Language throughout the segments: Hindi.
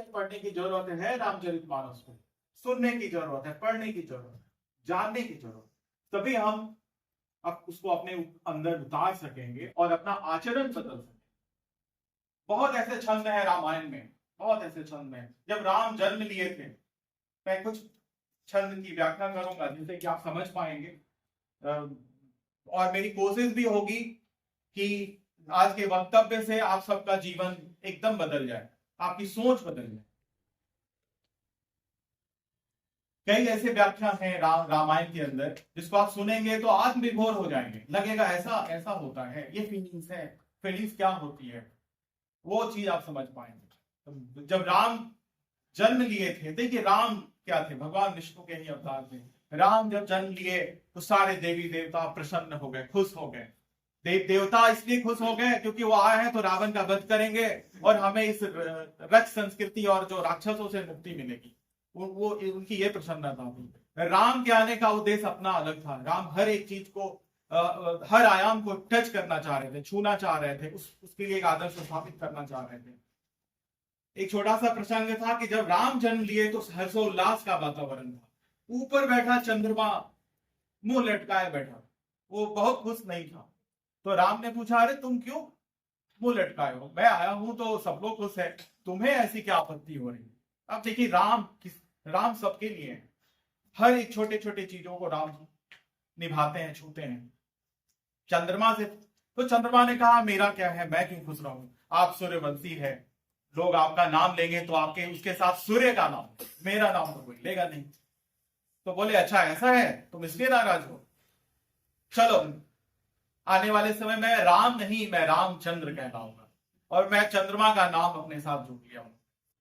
से पढ़ने की जरूरत है रामचरितमानस को, सुनने की जरूरत है, पढ़ने की जरूरत है, जानने की जरूरत है। तभी हम अब उसको अपने अंदर उतार सकेंगे और अपना आचरण बदल सकेंगे। बहुत ऐसे छंद है रामायण में, बहुत ऐसे छंद हैं। जब राम जन्म लिए थे, मैं कुछ छंद की व्याख्या करूंगा जिससे कि आप समझ पाएंगे, और मेरी कोशिश भी होगी कि आज के वक्तव्य से आप सबका जीवन एकदम बदल जाए, आपकी सोच बदल जाए। कई ऐसे व्याख्या हैं रामायण के अंदर जिसको आप सुनेंगे तो आत्मविभोर हो जाएंगे, लगेगा ऐसा ऐसा होता है, ये फीलिंग्स है। फीलिंग्स क्या होती है वो चीज आप समझ पाएंगे। तो जब राम जन्म लिए थे, देखिए राम क्या थे, भगवान विष्णु के ही अवतार थे। राम जब जन्म लिए तो सारे देवी देवता प्रसन्न हो गए, खुश हो गए। देव देवता इसलिए खुश हो गए क्योंकि वो आए हैं तो रावण का वध करेंगे और हमें इस रक्त संस्कृति और जो राक्षसों से मुक्ति मिलेगी। वो उनकी ये प्रसन्नता थी। राम के आने का उद्देश्य अपना अलग था। राम हर एक चीज को, हर आयाम को टच करना चाह रहे थे, छूना चाह रहे थे, उसके लिए एक आदर्श स्थापित करना चाह रहे थे। एक छोटा सा प्रसंग था कि जब राम जन्म लिए तो हर्षोल्लास का वातावरण था। ऊपर बैठा चंद्रमा मुंह लटकाए बैठा, वो बहुत खुश नहीं था। तो राम ने पूछा, अरे तुम क्यों मुंह लटकाए हो? मैं आया हूं तो सब लोग खुश है, तुम्हें ऐसी क्या आपत्ति हो रही है? अब देखिए राम सबके लिए है। हर एक छोटे छोटे चीजों को राम निभाते हैं, छूते हैं। चंद्रमा से तो चंद्रमा ने कहा, मेरा क्या है, मैं क्यों खुश रहूं? आप सूर्यवंशी है, लोग आपका नाम लेंगे तो आपके उसके साथ सूर्य का नाम, मेरा नाम तो कोई लेगा नहीं। तो बोले, अच्छा ऐसा है, तुम इसलिए नाराज हो? चलो, आने वाले समय में राम नहीं, मैं रामचंद्र कहलाऊंगा और मैं चंद्रमा का नाम अपने साथ जोड़ लिया हूं।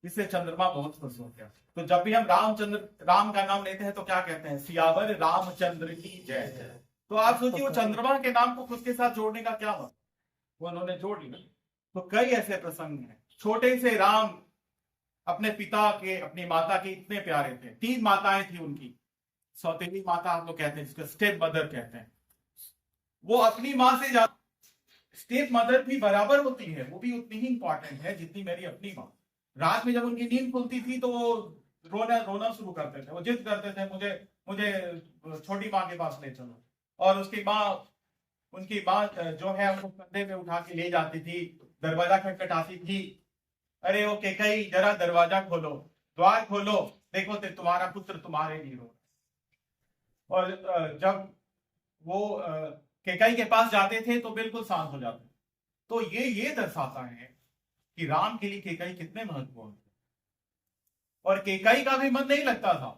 इससे चंद्रमा बहुत खुश हो गया। तो जब भी हम राम का नाम लेते हैं तो क्या कहते हैं? सियावर रामचंद्र की जय। तो आप सोचिए, वो चंद्रमा के नाम को खुद के साथ जोड़ने का क्या हुआ, वो उन्होंने जोड़ लिया। तो कई ऐसे प्रसंग हैं। छोटे से राम अपने पिता के, अपनी माता के इतने प्यारे थे। 3 माताएं थी उनकी। सौतेली माता हम लोग कहते हैं, जिसको स्टेप मदर कहते हैं। वो अपनी माँ से ज्यादा, स्टेप मदर भी बराबर होती है, वो भी उतनी ही इंपॉर्टेंट है जितनी मेरी अपनी माँ। रात में जब उनकी नींद खुलती थी तो वो रोना शुरू करते थे, वो जिद करते थे, मुझे मुझे छोटी माँ के पास ले चलो। और उसकी माँ, उनकी माँ जो है उनको कंधे में उठा के ले जाती थी, दरवाजा खटखटाती थी। अरे वो कैकेयी, जरा दरवाजा खोलो, द्वार खोलो, देखो ते तुम्हारा पुत्र तुम्हारे लिए रो। और जब वो कैकेयी के पास जाते थे तो बिल्कुल शांत हो जाते। तो ये दर्शाता है कि राम के लिए कैकेयी कितने महत्वपूर्ण थे। और कैकेयी का भी मन नहीं लगता था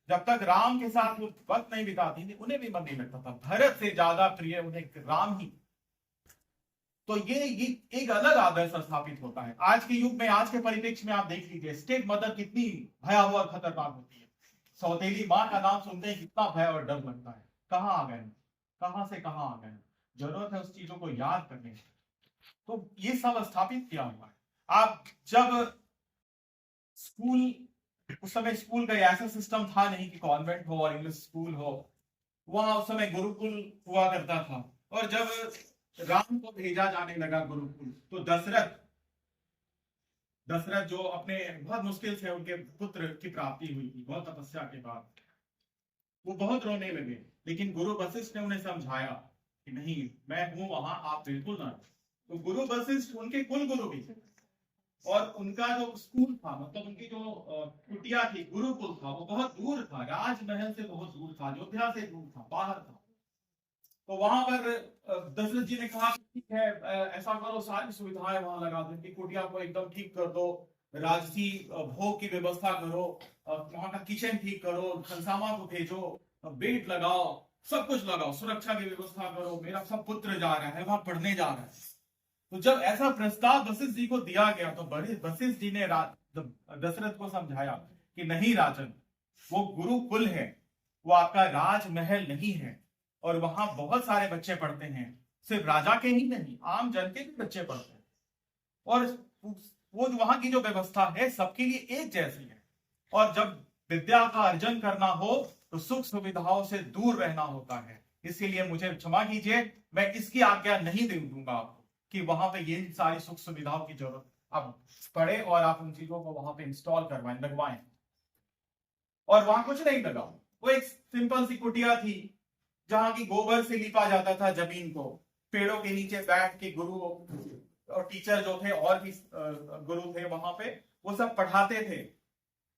जब तक राम के साथ वो वक्त नहीं बिताती थी, उन्हें भी मन नहीं लगता था। भरत से ज्यादा प्रिय उन्हें राम ही। तो ये एक अलग आदर्श स्थापित होता है। आज के युग में, आज के परिप्रेक्ष्य में आप देख लीजिए, स्टेप मदर कितनी भयावह और खतरनाक होती है। सौतेली माँ का नाम सुनते ही कितना भय और डर लगता है। कहाँ आ गए, कहां से कहां आ गए। जरूरत है उस चीजों को याद करने की। तो ये सब स्थापित किया हुआ है। आप जब स्कूल, उस समय स्कूल का ऐसा सिस्टम था नहीं कि कॉन्वेंट हो और इंग्लिश स्कूल हो। वहां उस समय गुरुकुल हुआ करता था। और जब राम को भेजा जाने लगा गुरुकुल, तो दशरथ जो अपने, बहुत मुश्किल से उनके पुत्र की प्राप्ति हुई थी, बहुत तपस्या के बाद, वो बहुत रोने लगे। लेकिन गुरु वशिष्ठ ने उन्हें समझाया कि नहीं, मैं हूं वहां, आप बिल्कुल ना। तो गुरु वशिष्ठ उनके कुल गुरु भी थे। और उनका जो स्कूल था, मतलब उनकी जो कुटिया थी, गुरुकुल था, वो बहुत दूर था, राजमहल से बहुत दूर था, अयोध्या से दूर था, बाहर था। तो वहां पर दशरथ जी ने कहा, ठीक है, ऐसा करो, सारी सुविधाएं वहां लगा दो, उनकी कुटिया को एकदम ठीक कर दो, राजसी भोग की व्यवस्था करो, वहां का किचन ठीक करो, खनसामा को भेजो, बेट लगाओ, सब कुछ लगाओ, सुरक्षा की व्यवस्था करो, मेरा सब पुत्र जा रहा है वहां पढ़ने जा रहा है। तो जब ऐसा प्रस्ताव वशिष्ठ जी को दिया गया तो बड़े वशिष्ठ जी ने दशरथ को समझाया कि नहीं राजन, वो गुरुकुल है, वो आपका राजमहल नहीं है। और वहां बहुत सारे बच्चे पढ़ते हैं, सिर्फ राजा के ही नहीं, आम जन के भी बच्चे पढ़ते हैं। और वो वहां की जो व्यवस्था है सबके लिए एक जैसी है। और जब विद्या का अर्जन करना हो तो सुख सुविधाओं से दूर रहना होता है। इसीलिए मुझे क्षमा कीजिए, मैं इसकी आज्ञा नहीं दूंगा आपको कि वहां पे ये सारी सुख सुविधाओं की जरूरत आप पढ़े और आप उन चीजों को वहां पे इंस्टॉल करवाएं, लगवाएं। और वहां कुछ नहीं लगा, वो एक सिंपल सी कुटिया थी जहां की गोबर से लिपा जाता था जमीन को। पेड़ों के नीचे बैठ के गुरु और टीचर जो थे और भी गुरु थे वहां पे, वो सब पढ़ाते थे।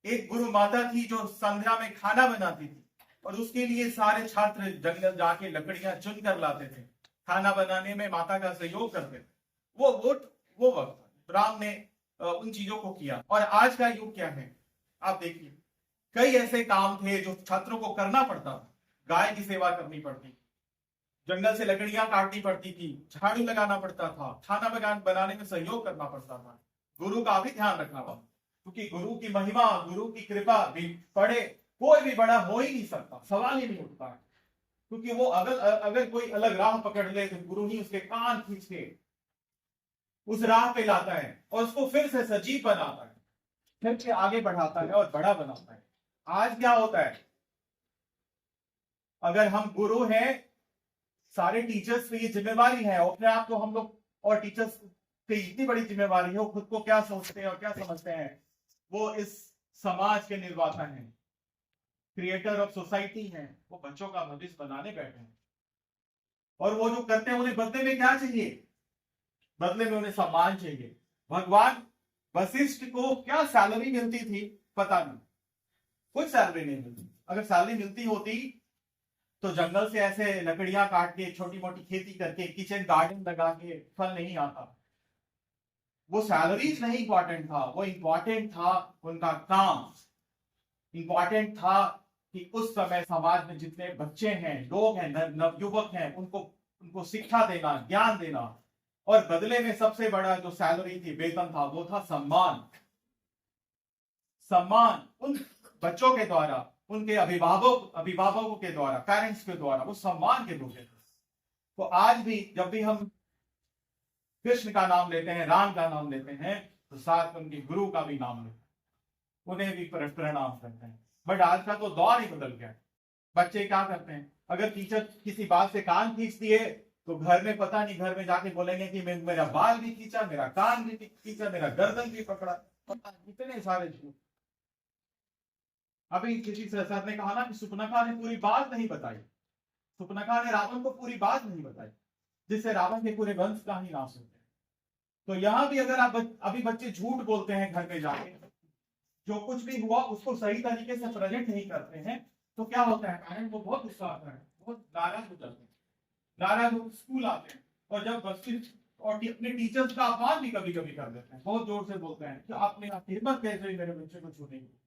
एक गुरु माता थी जो संध्या में खाना बनाती थी और उसके लिए सारे छात्र जंगल जाके लकड़ियां चुन कर लाते थे, खाना बनाने में माता का सहयोग करते थे। वो वक्त राम ने उन चीजों को किया। और आज का युग क्या है, आप देखिए, कई ऐसे काम थे जो छात्रों को करना पड़ता था। गाय की सेवा करनी पड़ती, जंगल से लकड़ियां काटनी पड़ती थी, झाड़ू लगाना पड़ता था, खाना बनाने में सहयोग करना पड़ता था। गुरु का भी ध्यान रखना पड़ता, क्योंकि गुरु की महिमा, गुरु की कृपा भी पढ़े कोई भी बड़ा हो ही नहीं सकता, सवाल ही नहीं उठता है। क्योंकि वो अगर कोई अलग राह पकड़ ले तो गुरु ही उसके कान खींच के उस राह पे लाता है और उसको फिर से सजीव बनाता है, फिर से आगे बढ़ाता है और बड़ा बनाता है। आज क्या होता है, अगर हम गुरु हैं, सारे टीचर्स पे ये जिम्मेवारी है, अपने आप को हम लोग और टीचर्स पे इतनी बड़ी जिम्मेवारी है, वो खुद को क्या सोचते हैं और क्या समझते हैं, वो इस समाज के निर्माता हैं, क्रिएटर ऑफ सोसाइटी हैं, वो बच्चों का भविष्य बनाने बैठे हैं। और वो जो करते हैं उन्हें बदले में क्या चाहिए, बदले में उन्हें सम्मान चाहिए। भगवान वशिष्ठ को क्या सैलरी मिलती थी पता नहीं, कुछ सैलरी नहीं मिलती। अगर सैलरी मिलती होती तो जंगल से ऐसे लकड़ियां काट के छोटी मोटी खेती करके किचन गार्डन लगा के फल नहीं आता। वो सैलरीज नहीं इंपॉर्टेंट था, वो इंपॉर्टेंट था उनका काम। इंपॉर्टेंट था कि उस समय समाज में जितने बच्चे हैं, लोग हैं, नवयुवक हैं, उनको शिक्षा देना, ज्ञान देना। और बदले में सबसे बड़ा जो सैलरी थी, वेतन था, वो था सम्मान। सम्मान उन बच्चों के द्वारा, उनके अभिभावकों के द्वारा, पेरेंट्स के द्वारा वो सम्मान के रूप में। तो आज भी जब भी हम कृष्ण का नाम लेते हैं, राम का नाम लेते हैं, तो साथ में उनके गुरु का भी नाम लेते हैं, उन्हें भी प्रणाम करते हैं। बट आज का तो दौर ही बदल गया। बच्चे क्या करते हैं, अगर टीचर किसी बात से कान खींच दिए तो घर में पता नहीं, घर में जाके बोलेंगे कि मेरा बाल भी खींचा, मेरा कान भी खींचा, मेरा गर्दन भी पकड़ा, इतने सारे झूठ। अभी किसी सर ने कहा ना कि सुपनखा ने पूरी बात नहीं बताई, सुपनखा ने रावण को पूरी बात नहीं बताई, जिससे रावण के पूरे वंश का ही नाश होते हैं। तो यहां भी अगर आप अभी बच्चे झूठ बोलते हैं घर में जाके, जो कुछ भी हुआ उसको सही तरीके से प्रेजेंट नहीं करते हैं, तो क्या होता है, पेरेंट्स को बहुत गुस्सा आता है, बहुत नाराज हो जाते हैं, नाराज हो स्कूल आते हैं। और जब बच्चे और अपने टीचर्स का अपमान भी कभी कभी कर देते हैं, बहुत जोर से बोलते हैं कि आपने हिम्मत कैसे हुई मेरे बच्चे को छूने की,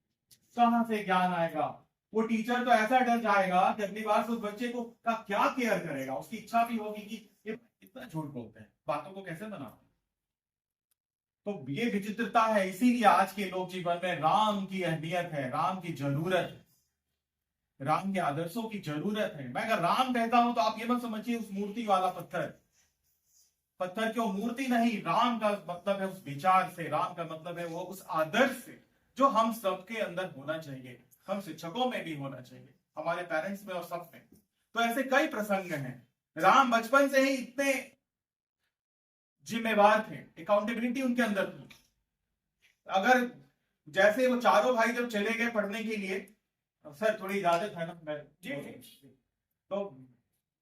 कहां से ज्ञान आएगा। वो टीचर तो ऐसा डर जाएगा कि अगली बार से उस बच्चे को का क्या केयर करेगा, उसकी इच्छा भी होगी कि ये इतना झूठ बोलते हैं, बातों को कैसे बनाते हैं। तो ये विचित्रता है। इसीलिए आज के लोक जीवन में राम की अहमियत है, राम की जरूरत है, राम के आदर्शों की जरूरत है। मैं अगर राम कहता हूं तो आप ये मत समझिए उस मूर्ति वाला पत्थर, पत्थर क्यों मूर्ति नहीं, राम का मतलब है उस विचार से, राम का मतलब है वो उस आदर्श से जो हम सबके अंदर होना चाहिए, हम शिक्षकों में भी होना चाहिए, हमारे पेरेंट्स में और सब में। तो ऐसे कई प्रसंग हैं। राम बचपन से ही इतने जिम्मेवार थे, अकाउंटेबिलिटी उनके अंदर थी। अगर जैसे वो चारों भाई जब चले गए पढ़ने के लिए, सर थोड़ी इजाजत है ना, मैं तो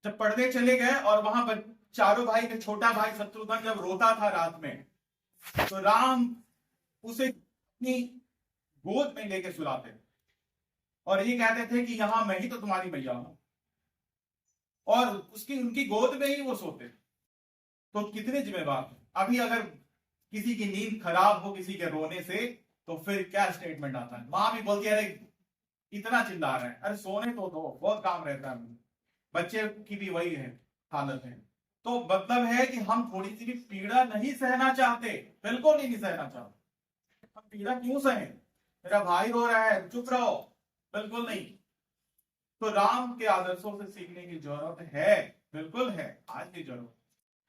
जब पढ़ने चले गए और वहां पर चारों भाई के छोटा भाई शत्रुघ्न जब रोता था रात में, तो राम उसे अपनी गोद में लेके सुलाते थे और ये कहते थे कि यहां मैं ही तो तुम्हारी मैया हूं, और उनकी गोद में ही वो सोते। तो कितने जिम्मेवार थे। अभी अगर किसी की नींद खराब हो किसी के रोने से, तो फिर क्या स्टेटमेंट आता है, माँ भी बोलती है अरे इतना चिल्ला रहे हैं, अरे सोने तो दो, बहुत काम रहता है मुझे। बच्चे की भी वही है हालत है। तो मतलब है कि हम थोड़ी सी भी पीड़ा नहीं सहना चाहते, बिल्कुल नहीं सहना चाहते। हम पीड़ा क्यों सहें, मेरा भाई रो रहा है चुप रहो, बिल्कुल नहीं। तो राम के आदर्शों से सीखने की जरूरत है, बिल्कुल है, आज की जरूरत।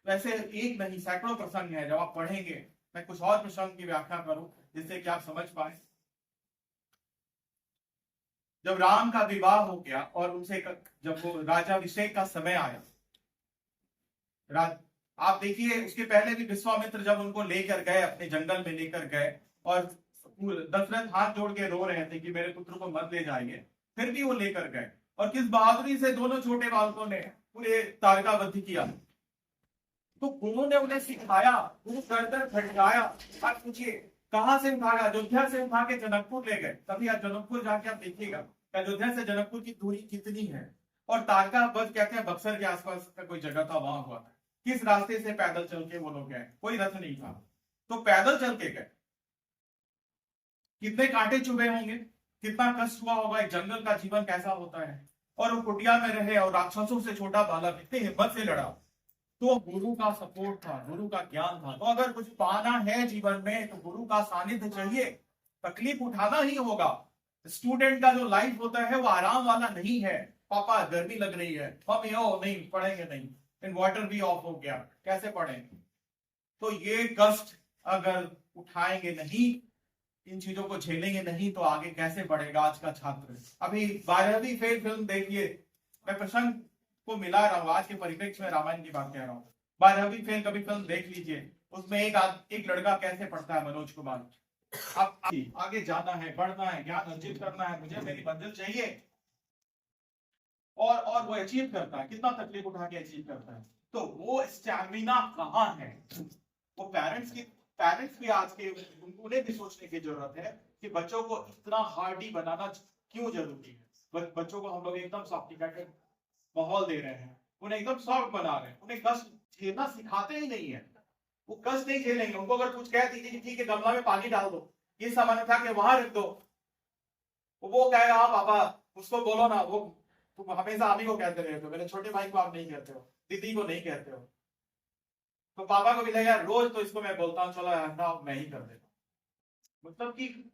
वैसे एक नहीं सैकड़ों प्रसंग है, जब आप पढ़ेंगे मैं कुछ और प्रसंग की व्याख्या करूं जिससे कि आप समझ पाए। जब राम का विवाह हो गया और उनसे जब वो राजाभिषेक का समय आया, आप देखिए उसके पहले भी विश्वामित्र जब उनको लेकर गए, अपने जंगल में लेकर गए, और दशरथ हाथ जोड़ के रो रहे थे कि मेरे पुत्र को मत ले जाइए, फिर भी वो लेकर गए, और किस बहादुरी से दोनों छोटे बालकों ने पूरे तारका वध किया। तो गुरु ने उन्हें सिखाया, गुरु कर फटकाया। आप पूछिए कहां से उठाया? अयोध्या से उठा के जनकपुर ले गए। तभी आप जनकपुर जाके आप देखिएगा अयोध्या से जनकपुर की दूरी कितनी है। और तारका वध कहते हैं बक्सर के आसपास का कोई जगह था, वहां हुआ था। किस रास्ते से? पैदल चल के वो लोग गए, कोई रथ नहीं था, तो पैदल चल के गए। कितने कांटे चुभे होंगे, कितना कष्ट हुआ होगा, एक जंगल का जीवन कैसा होता है। और वो कुटिया में रहे और राक्षसों से छोटा बालक इतनी हिम्मत से लड़ा। तो गुरु का सपोर्ट था, गुरु का ज्ञान था। तो अगर कुछ पाना है जीवन में तो गुरु का सानिध्य चाहिए, तकलीफ उठाना ही होगा। स्टूडेंट का जो लाइफ होता है वो आराम वाला नहीं है। पापा गर्मी लग रही है, हम यो नहीं पढ़ेंगे, नहीं इन्वर्टर भी ऑफ हो गया, कैसे पढ़ेंगे? तो ये कष्ट अगर उठाएंगे नहीं, इन चीजों को झेलेंगे नहीं, तो आगे कैसे बढ़ेगा आज का छात्र? अभी 12वीं फेल फिल्म देखिए, मैं प्रसंग को मिला रहा हूँ, आज के परिप्रेक्ष्य में रामायण की बात कह रहा हूँ। 12वीं फेल कभी फिल्म देख लीजिए, उसमें एक लड़का कैसे पढ़ता है, मनोज कुमार। अब आगे जाना है, बढ़ना है, ज्ञान अर्जित करना है, मुझे मेरी मंजिल चाहिए, और वो अचीव करता है। कितना तकलीफ उठा के अचीव करता है। तो वो स्टैमिना कहाँ है? वो पेरेंट्स भी आज के उन्हें भी सोचने की जरूरत है कि बच्चों को इतना हार्डी बनाना क्यों जरूरी है। बच्चों को हम लोग एकदम सॉफ्टिकेटेड माहौल दे रहे हैं, उन्हें एकदम सॉफ्ट बना रहे हैं, उन्हें कष्ट झेलना सिखाते ही नहीं है। वो कष्ट नहीं झेलेंगे। उनको अगर कुछ कह दीजिए कि ठीक है गमला में पानी डाल दो, ये सामान उठा के वहां रख दो, वो कहेगा हाँ पापा, उसको बोलो ना, वो तुम हमेशा आप ही को कहते रहते हो, मेरे छोटे भाई को आप नहीं कहते हो, दीदी को नहीं कहते हो। तो पापा को भी लगा यार रोज तो इसको मैं बोलता हूँ, चलो यार मैं ही कर देता हूँ। मतलब कि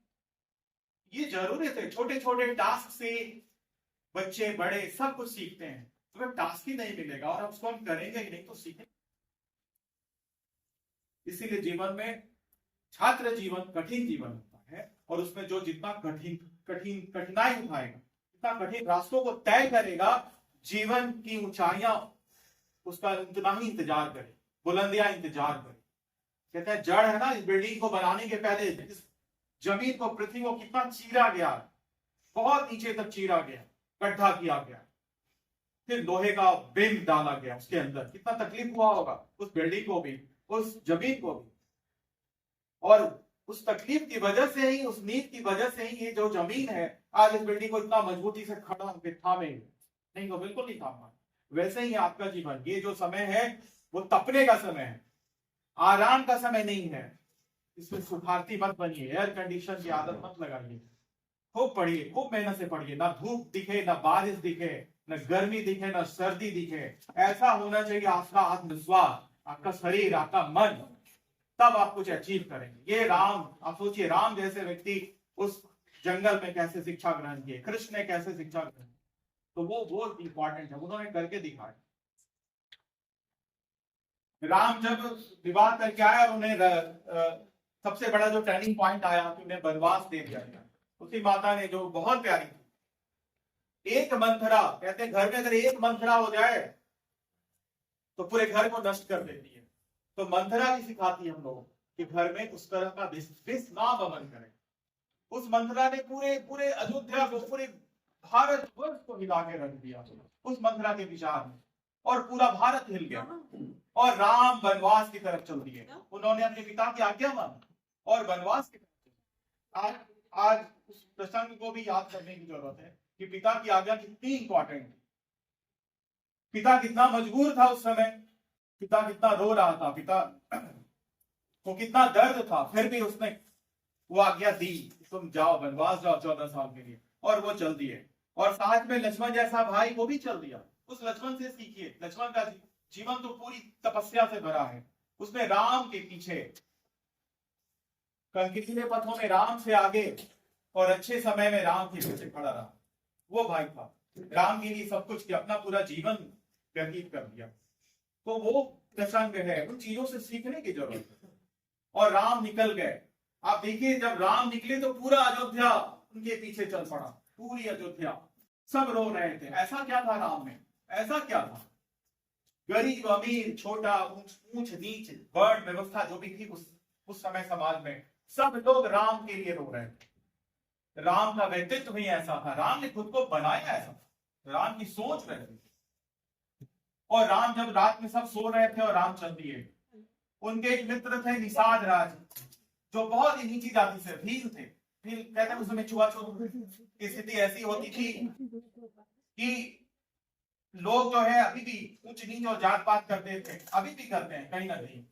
ये जरूरत है। छोटे छोटे टास्क से बच्चे बड़े सब कुछ सीखते हैं। तुम्हें टास्क ही नहीं मिलेगा और उसको हम करेंगे ही नहीं तो सीखेंगे। इसीलिए जीवन में छात्र जीवन कठिन जीवन होता है, और उसमें जो जितना कठिनाई उठाएगा, जितना कठिन रास्तों को तय करेगा, जीवन की ऊंचाइयां उसका उतना ही इंतजार करे, बुलंदियां इंतजार करे। कहते हैं जड़ है ना, इस बिल्डिंग को बनाने के पहले इस जमीन को, पृथ्वी को कितना चीरा गया, बहुत नीचे तक चीरा गया, गड्ढा किया गया, फिर लोहे का बिंब डाला गया उसके अंदर। कितना तकलीफ हुआ होगा उस बिल्डिंग को भी, उस जमीन को भी। और उस तकलीफ की वजह से ही, उस नींव की वजह से ही ये जो जमीन है आज इस बिल्डिंग को इतना मजबूती से खड़ा होकर थामे, नहीं तो बिल्कुल नहीं थामा। वैसे ही आपका जीवन, ये जो समय है वो तपने का समय है, आराम का समय नहीं है। इसमें सुखार्थी मत बनिए, एयर कंडीशन की आदत मत लगाइए। खूब पढ़िए, खूब मेहनत से पढ़िए, ना धूप दिखे, ना बारिश दिखे, न गर्मी दिखे, न सर्दी दिखे। ऐसा होना चाहिए आपका आत्मविश्वास, आपका शरीर, आपका मन, तब आप कुछ अचीव करेंगे। ये राम, आप सोचिए राम जैसे व्यक्ति उस जंगल में कैसे शिक्षा ग्रहण किए, कृष्ण ने कैसे शिक्षा ग्रहण, तो वो बहुत इंपॉर्टेंट है, उन्होंने करके दिखाया। राम जब विवाह करके आए और उन्हें सबसे बड़ा जो टर्निंग पॉइंट आया कि उन्हें वनवास दे दिया गया, उसी माता ने जो बहुत प्यारी थी, एक मंथरा, कहते हैं घर में अगर एक मंथरा हो जाए तो पूरे घर को नष्ट कर देती है। तो मंथरा भी सिखाती है हम लोगों कि घर में उस तरह का विष ना वमन करें। उस मंथरा ने पूरे पूरे अयोध्या को, पूरे भारत वर्ष को हिला के रख दिया उस मंथरा के विचार में, और पूरा भारत हिल गया। और राम वनवास की तरफ चल दिए, उन्होंने अपने पिता की आज्ञा मानी और वनवास की तरफ। आज उस प्रसंग को भी याद करने की जरूरत है कि पिता की आज्ञा कितनी इंपॉर्टेंट है। पिता कितना मजबूर था उस समय, पिता कितना रो रहा था, पिता को कितना दर्द था, फिर भी उसने वो आज्ञा दी, तुम जाओ वनवास जाओ 14 साल के लिए, और वो चल दिए। और साथ में लक्ष्मण जैसा भाई वो भी चल दिया। उस लक्ष्मण से सीखिए, लक्ष्मण का जीवन तो पूरी तपस्या से भरा है। उसने राम के पीछे, कंकीले पथों में राम से आगे और अच्छे समय में राम के पीछे खड़ा रहा। वो भाई था, राम के लिए सब कुछ किया, अपना पूरा जीवन व्यतीत कर दिया। तो वो प्रसंग है, उन चीजों से सीखने की जरूरत है। और राम निकल गए। आप देखिए जब राम निकले तो पूरा अयोध्या उनके पीछे चल पड़ा, पूरी अयोध्या, सब रो रहे थे। ऐसा क्या था राम में, ऐसा क्या था? गरीब अमीर छोटा ऊंच नीच वर्ण व्यवस्था जो भी थी उस समय समाज में, सब लोग राम के लिए रो रहे थे। राम का व्यक्तित्व ही ऐसा था, राम ने खुद को बनाया ऐसा, राम की सोच रहे थे। और राम जब रात में सब सो रहे थे और राम चल दिए, उनके एक मित्र थे निषाद राज, जो बहुत ही नीची जाति से भील थे। भील कहते हैं उस समय छुआछूत की स्थिति ऐसी होती थी कि लोग जो है अभी भी ऊंच नीच और जात पात करते थे, अभी भी करते हैं कहीं ना कहीं।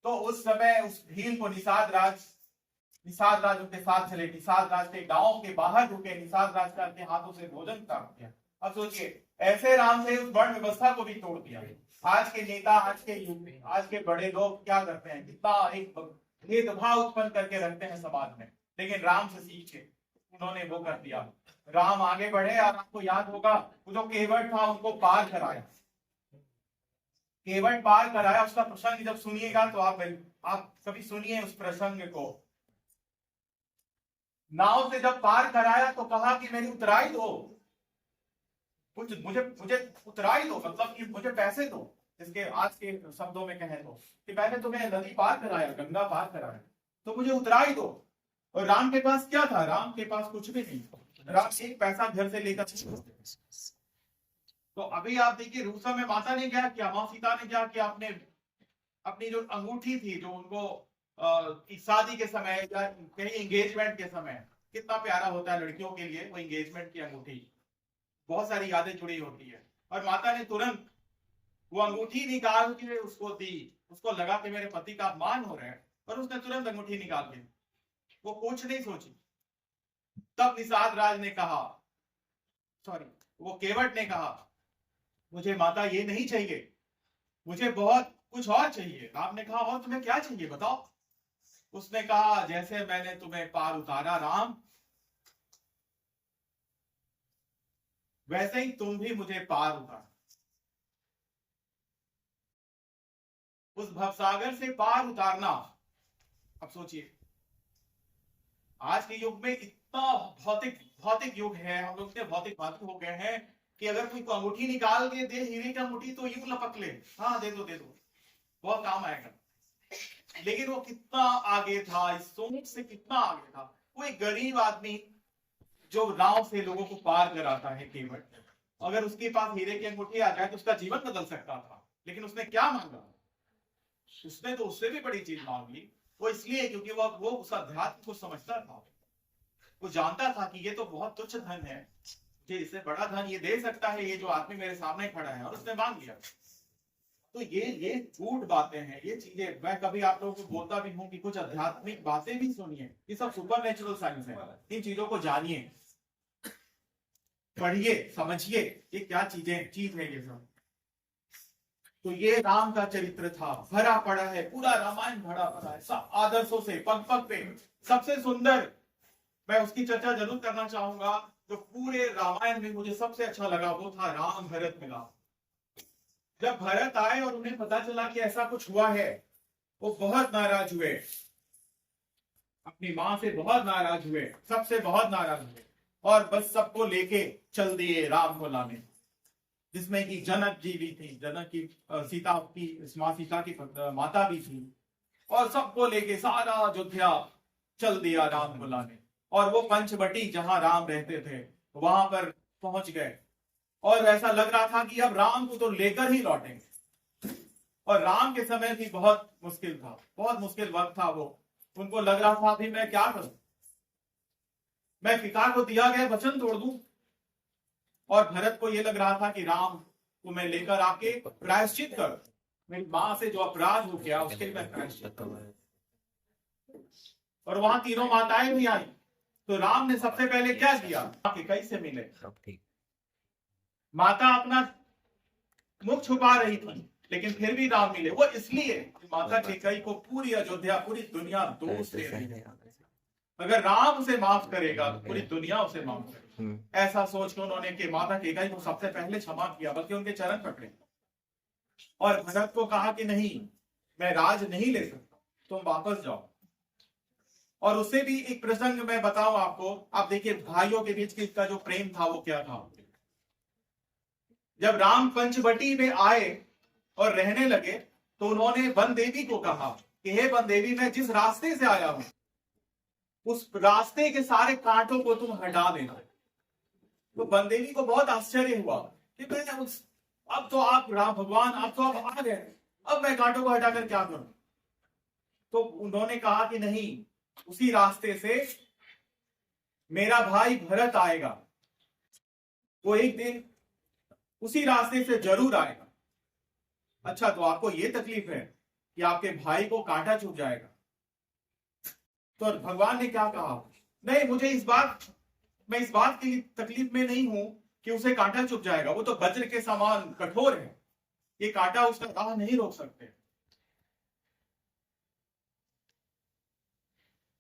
तो उस समय उस भील को निषाद राज उनके साथ चले, निषाद राज के गांव के बाहर रुके, निषाद राज का अपने हाथों से भोजन प्राप्त किया। अब सोचिए, ऐसे राम से उस वर्ण व्यवस्था को भी तोड़ दिया। आज के नेता, आज के युग में आज के बड़े लोग क्या करते हैं, कितना एक भेदभाव उत्पन्न करके रखते हैं समाज में, लेकिन राम से सीखे उन्होंने वो कर दिया। राम आगे बढ़े और आपको याद होगा वो जो केवट था उनको पार कराया, केवट पार कराया। उसका प्रसंग जब सुनिएगा तो आप कभी सुनिए उस प्रसंग को। नाव से जब पार कराया तो कहा कि मेरी उतराई दो, मुझे उतराई दो, मतलब कि मुझे पैसे दो। इसके आज के शब्दों में कहें तो कि पहले तुम्हें नदी पार कराया, गंगा पार कराया, तो मुझे उतराई दो। और राम के पास क्या था? राम के पास कुछ भी नहीं, राम एक पैसा घर से लेकर। तो अभी आप देखिए उस समय माता ने क्या किया, माँ सीता ने क्या किया, अपनी जो अंगूठी थी, जो उनको शादी के समय या कहीं एंगेजमेंट के समय, कितना प्यारा होता है लड़कियों के लिए वो एंगेजमेंट की अंगूठी, बहुत सारी यादें जुड़ी होती है। और माता ने तुरंत वो अंगूठी निकाल के उसको दी, उसको लगा कि मेरे पति का अपमान हो रहा है, और उसने तुरंत अंगूठी निकाल दी, वो कुछ नहीं सोची। तब निषाद राज ने कहा, सॉरी वो केवट ने कहा, मुझे माता ये नहीं चाहिए, मुझे बहुत कुछ और चाहिए। राम ने कहा, और तुम्हें क्या चाहिए बताओ? उसने कहा, जैसे मैंने तुम्हें पार उतारा राम, वैसे ही तुम भी मुझे पार उतार। उस भवसागर से पार उतारना। अब सोचिए, आज के युग में इतना भौतिक युग है, हम लोग इतने भौतिकवादी हो गए हैं कि अगर कोई अंगूठी निकाल के दे, हीरे की अंगूठी, तो यूं लपक ले, हाँ दे दो बहुत काम आएगा। लेकिन वो कितना आगे था, इस सोच से कितना आगे था। वो एक गरीब आदमी जो नाव से लोगों को पार कराता है केवट, अगर उसके पास हीरे की अंगूठी आ जाए तो उसका जीवन बदल सकता था। लेकिन उसने क्या मांगा? उसने तो उससे भी बड़ी चीज मांगी। वो इसलिए क्योंकि वो उस अध्यात्म को समझता था, वो जानता था कि ये तो बहुत तुच्छ धन है, कि इससे बड़ा धन ये दे सकता है ये जो आदमी मेरे सामने खड़ा है, और उसने मांग लिया। तो ये झूठ बातें हैं, ये चीजें मैं कभी आप लोगों को बोलता भी हूँ कि कुछ आध्यात्मिक बातें भी सुनिए, ये सब सुपर नेचुरल साइंस है। इन चीजों को जानिए, पढ़िए, समझिए ये क्या चीज है ये सब। तो ये राम का चरित्र था, भरा पड़ा है, पूरा रामायण भरा पड़ा है सब आदर्शों से, पग पग पे। सबसे सुंदर मैं उसकी चर्चा जरूर करना चाहूंगा, जो पूरे रामायण में मुझे सबसे अच्छा लगा वो था राम भरत मिलाप। जब भरत आए और उन्हें पता चला कि ऐसा कुछ हुआ है, वो बहुत नाराज हुए, अपनी मां से बहुत नाराज हुए, सबसे बहुत नाराज हुए, और बस सबको लेके चल दिए राम को लाने, जिसमें कि जनक जी भी थी, जनक की सीता की मां सीता की माता भी थी, और सबको लेके सारा अयोध्या चल दिया राम को लाने। और वो पंचवटी जहां राम रहते थे वहां पर पहुंच गए, और ऐसा लग रहा था कि अब राम को तो लेकर ही लौटेंगे। और राम के समय भी बहुत मुश्किल था, बहुत मुश्किल वक्त था वो। उनको लग रहा था अभी मैं क्या करूं, मैं पिता को दिया गया वचन तोड़ दूं। और भरत को यह लग रहा था कि राम को मैं लेकर आके प्रायश्चित कर, मेरी मां से जो अपराध हो गया उसके लिए मैं प्रायश्चित करूं। और वहां तीनों माताएं भी आई, तो राम ने सबसे पहले क्या किया, कैकई से मिले। माता अपना मुख छुपा रही थी, लेकिन फिर भी राम मिले। वो इसलिए माता कैकई को पूरी अयोध्या, पूरी दुनिया दोष दे रही है। अगर राम उसे माफ करेगा तो पूरी दुनिया उसे माफ करेगी। ऐसा सोच के उन्होंने कि माता कैकई को सबसे पहले क्षमा किया, बल्कि उनके चरण पकड़े, और भरत को कहा कि नहीं, मैं राज नहीं ले सकता, तुम वापस जाओ। और उससे भी एक प्रसंग मैं बताऊं आपको। आप देखिए भाइयों के बीच का जो प्रेम था वो क्या था। जब राम पंचवटी में आए और रहने लगे, तो उन्होंने वन देवी को कहा कि हे वन देवी, मैं जिस रास्ते से आया हूं उस रास्ते के सारे कांटों को तुम हटा देना। तो वन देवी को बहुत आश्चर्य हुआ कि मैंने अब तो आप राम भगवान, अब तो आप आ गए, अब मैं कांटों को हटाकर क्या करूं? तो उन्होंने कहा कि नहीं, उसी रास्ते से मेरा भाई भरत आएगा, वो एक दिन उसी रास्ते से जरूर आएगा। अच्छा, तो आपको ये तकलीफ है कि आपके भाई को कांटा चुभ जाएगा? तो भगवान ने क्या कहा? नहीं, मुझे मैं इस बात की तकलीफ में नहीं हूं कि उसे कांटा चुभ जाएगा, वो तो वज्र के समान कठोर है, ये कांटा उसका राह नहीं रोक सकते।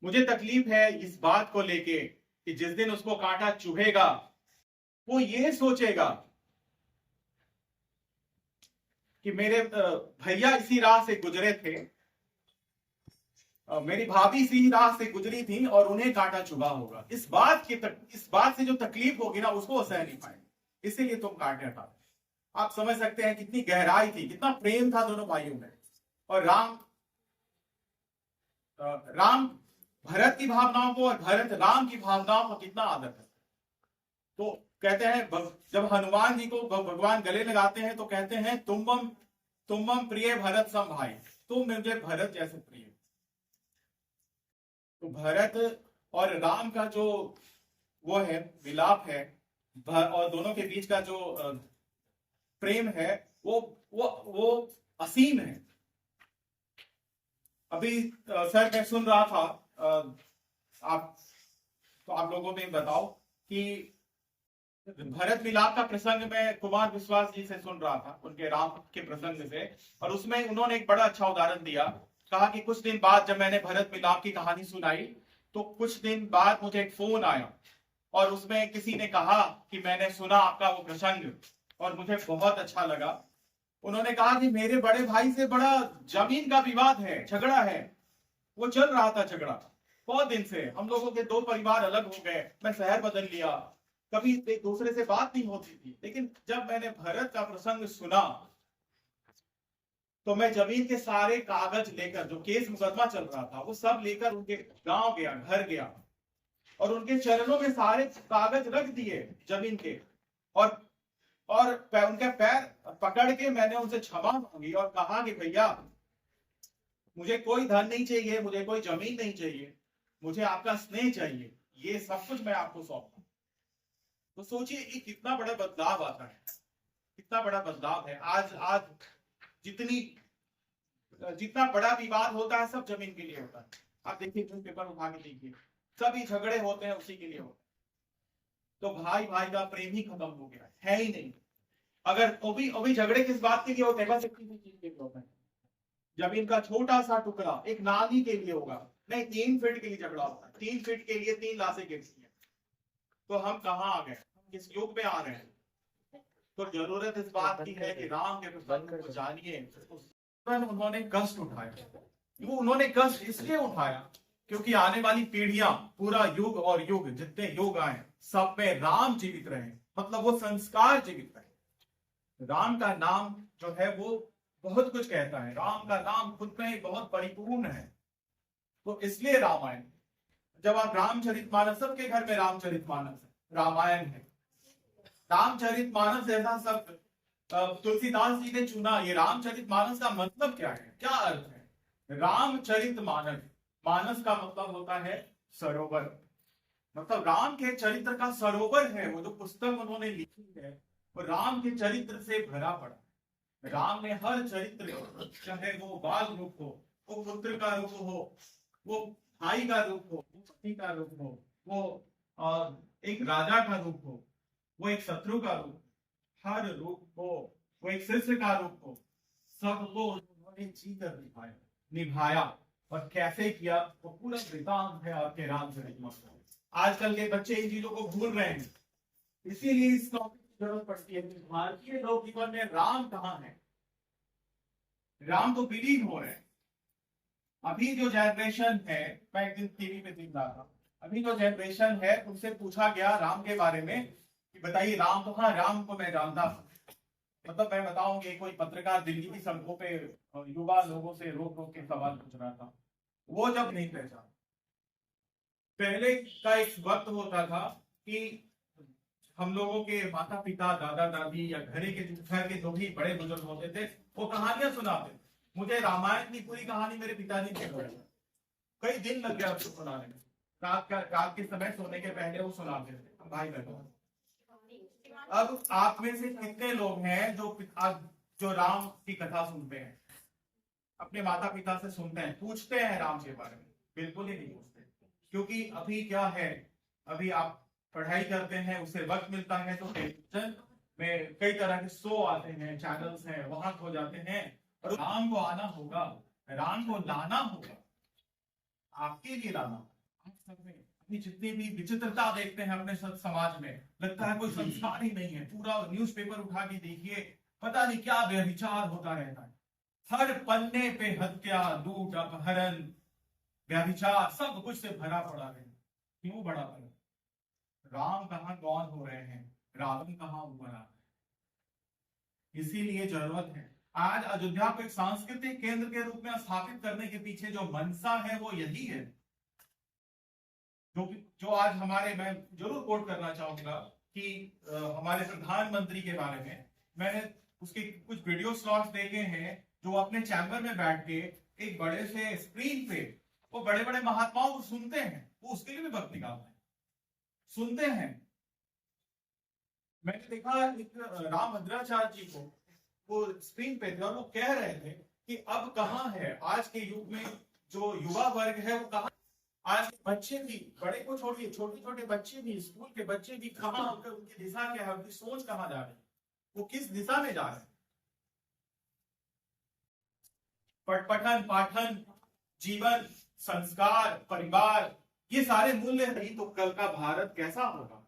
मुझे तकलीफ है इस बात को लेके कि जिस दिन उसको कांटा चुभेगा वो ये सोचेगा कि मेरे भैया इसी राह से गुजरे थे, मेरी भाभी इसी राह से गुजरी थी और उन्हें कांटा चुभा होगा। इस बात से जो तकलीफ होगी ना, उसको सह नहीं पाएंगे, इसीलिए तुम कांटे हटा। आप समझ सकते हैं कितनी गहराई थी, कितना प्रेम था दोनों भाइयों में। और राम भरत की भावनाओं को और भरत राम की भावनाओं को कितना आदर करते। तो कहते हैं जब हनुमान जी को भगवान गले लगाते हैं तो कहते हैं तुमम प्रिय भरत सम भाई, तुम मुझे भरत जैसे प्रिय। तो भरत और राम का जो वो है विलाप है, और दोनों के बीच का जो प्रेम है वो असीम है। अभी सर मैं सुन रहा था, आप लोगों में बताओ कि भरत मिलाप का प्रसंग मैं कुमार विश्वास जी से सुन रहा था, उनके राम के प्रसंग से, और उसमें उन्होंने एक बड़ा अच्छा उदाहरण दिया। कहा कि कुछ दिन बाद जब मैंने भरत मिलाप की कहानी सुनाई तो कुछ दिन बाद मुझे एक फोन आया और उसमें किसी ने कहा कि मैंने सुना आपका वो प्रसंग और मुझे बहुत अच्छा लगा। उन्होंने कहा कि मेरे बड़े भाई से बड़ा जमीन का विवाद है, झगड़ा है, वो चल रहा था झगड़ा बहुत दिन से। हम लोगों के दो परिवार अलग हो गए, मैं शहर बदल लिया, कभी एक दूसरे से बात नहीं होती थी। लेकिन जब मैंने भरत का प्रसंग सुना तो मैं जमीन के सारे कागज लेकर, जो केस मुकदमा चल रहा था, वो सब लेकर उनके गांव गया, घर गया और उनके चरणों में सारे कागज रख दिए जमीन के, और उनके पैर पकड़ के मैंने उनसे क्षमा मांगी और कहा कि भैया मुझे कोई धन नहीं चाहिए, मुझे कोई जमीन नहीं चाहिए, मुझे आपका स्नेह चाहिए, ये सब कुछ मैं आपको सौंपता। तो सोचिए ये कितना बड़ा बदलाव आता है, कितना बड़ा बदलाव है। आज जितना बड़ा विवाद होता है सब जमीन के लिए होता है। आप देखिए न्यूज़पेपर उठा के देखिए, सभी झगड़े होते हैं उसी के लिए होते हैं। तो भाई भाई का प्रेम ही खत्म हो गया है ही नहीं। अगर वो भी झगड़े किस बात के लिए होते हैं? बस एक चीज के लिए होता है, जमीन का छोटा सा टुकड़ा एक नाली के लिए होगा, नहीं 3 फीट के लिए झगड़ा होता है, 3 फीट के लिए 3 लाशें गिरती हैं। तो हम कहाँ आ गए, किस युग में आ रहे हैं? तो जरूरत इस बात की है कि राम के प्रसंग को जानिए। उन्होंने कष्ट उठाया, वो उन्होंने कष्ट इसलिए उठाया क्योंकि आने वाली पीढ़ियां, पूरा युग और युग, जितने युग आए सब में राम जीवित रहे, मतलब वो संस्कार जीवित रहे। राम का नाम जो है वो बहुत कुछ कहता है, राम का नाम खुद में बहुत परिपूर्ण है। तो इसलिए रामायण, जब आप रामचरितमानस, सबके घर में रामचरितमानस है, रामायण है। रामचरितमानस ऐसा शब्द तुलसीदास जी ने चुना। ये रामचरितमानस का मतलब क्या है, क्या अर्थ है? रामचरितमानस, मानस का मतलब होता है सरोवर, मतलब राम के चरित्र का सरोवर है। वो जो पुस्तक उन्होंने लिखी है वो राम के चरित्र से भरा पड़ा। राम ने हर चरित्र, चाहे वो बाल रूप हो, वो पुत्र का रूप हो, वो भाई का रूप हो, वो पति का रूप हो, वो एक राजा का रूप हो, वो एक शत्रु का रूप, हर रूप हो, वो एक शिष्य का रूप हो, सबको उन्होंने जी कर निभाया। और कैसे किया वो पूरा वृतांत है आपके रामचरितमानस में। आजकल के बच्चे इन चीजों को भूल रहे हैं, इसीलिए इस टॉपिक की जरूरत पड़ती है कि भारतीय लोक जीवन में राम कहाँ है। राम तो विलीन हो रहे हैं। अभी जो जनरेशन है, मैं एक दिन टीवी पे देख रहा था, अभी जो जनरेशन है उनसे पूछा गया राम के बारे में कि बताइए राम तो, हाँ राम को मैं जानता हूं, मतलब मैं बताऊं कि कोई पत्रकार दिल्ली की सड़कों पे युवा लोगों से रोक रोक के सवाल पूछ रहा था, वो जब नहीं पहचाना। पहले का एक वक्त होता था कि हम लोगों के माता पिता, दादा दादी या घर के जो भी बड़े बुजुर्ग होते थे, वो कहानियां सुनाते थे। मुझे रामायण की पूरी कहानी मेरे पिताजी ने सुनाई, कई दिन लग गया उसको सुनाने में। रात के समय सोने के पहले वो सुनाते थे भाई बहनों। अब आप में से कितने लोग हैं जो राम की कथा सुनते हैं, अपने माता पिता से सुनते हैं, पूछते हैं राम के बारे में? बिल्कुल ही नहीं पूछते। क्योंकि अभी क्या है, अभी आप पढ़ाई करते हैं, उससे वक्त मिलता है तो टेलीविजन में कई तरह के शो आते हैं, चैनल्स हैं, वहां खो जाते हैं। और राम को आना होगा, राम को लाना होगा, आपके लिए लाना। आप सब में अपनी जितनी भी विचित्रता देखते हैं अपने समाज में, लगता है कोई संस्कार ही नहीं है। पूरा न्यूज़पेपर उठा के देखिए, पता नहीं क्या व्यभिचार होता रहता है। हर पन्ने पे हत्या, लूट, अपहरण, व्यभिचार सब कुछ से भरा पड़ा है। क्यों बड़ा पड़ा? राम कहाँ गौन हो रहे हैं, रावण कहाँ उभरा है। इसीलिए जरूरत है आज अयोध्या को एक सांस्कृतिक केंद्र के रूप में स्थापित करने के पीछे जो मनसा है वो यही है। जो आज हमारे, मैं जरूर कोट करना चाहूंगा कि हमारे प्रधानमंत्री के बारे में मैंने उसके कुछ वीडियो स्लॉट्स देखे हैं, जो अपने चैम्बर में बैठ के एक बड़े से स्क्रीन पे वो बड़े बड़े महात्माओं को सुनते हैं। वो उसके लिए भी वक्त निकालते हैं, सुनते हैं। मैंने देखा एक रामभद्राचार्य जी को, वो स्क्रीन पे थे और वो कह रहे थे कि अब कहाँ है आज के युग में जो युवा वर्ग है, वो कहाँ। आज के बच्चे भी, बड़े को छोड़िए, छोटे छोटे बच्चे भी, स्कूल के बच्चे भी कहाँ होकर, उनकी दिशा क्या है, उनकी सोच कहाँ जा रही है, वो किस दिशा में जा रहे हैं। पठन पाठन, जीवन, संस्कार, परिवार, ये सारे मूल्य नहीं तो कल का भारत कैसा होगा।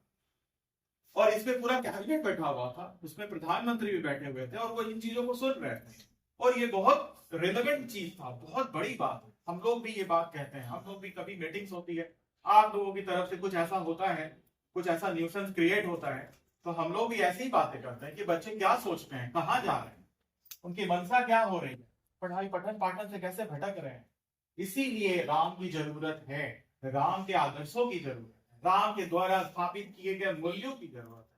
और इसमें पूरा कैबिनेट बैठा हुआ था, उसमें प्रधानमंत्री भी बैठे हुए थे और वो इन चीजों को सुन रहे थे। और ये बहुत रिलेवेंट चीज था, बहुत बड़ी बात है। हम लोग भी ये बात कहते हैं, हम लोग भी कभी मीटिंग्स होती है, आप लोगों की तरफ से कुछ ऐसा होता है, कुछ ऐसा न्यूसेंस क्रिएट होता है, तो हम लोग भी ऐसी बातें करते हैं कि बच्चे क्या सोचते हैं, कहाँ जा रहे हैं, उनकी मनसा क्या हो रही है, पढ़ाई पठन पाठन से कैसे भटक रहे हैं। इसीलिए राम की जरूरत है, राम के आदर्शों की जरूरत है, राम के द्वारा स्थापित किए गए मूल्यों की जरूरत है।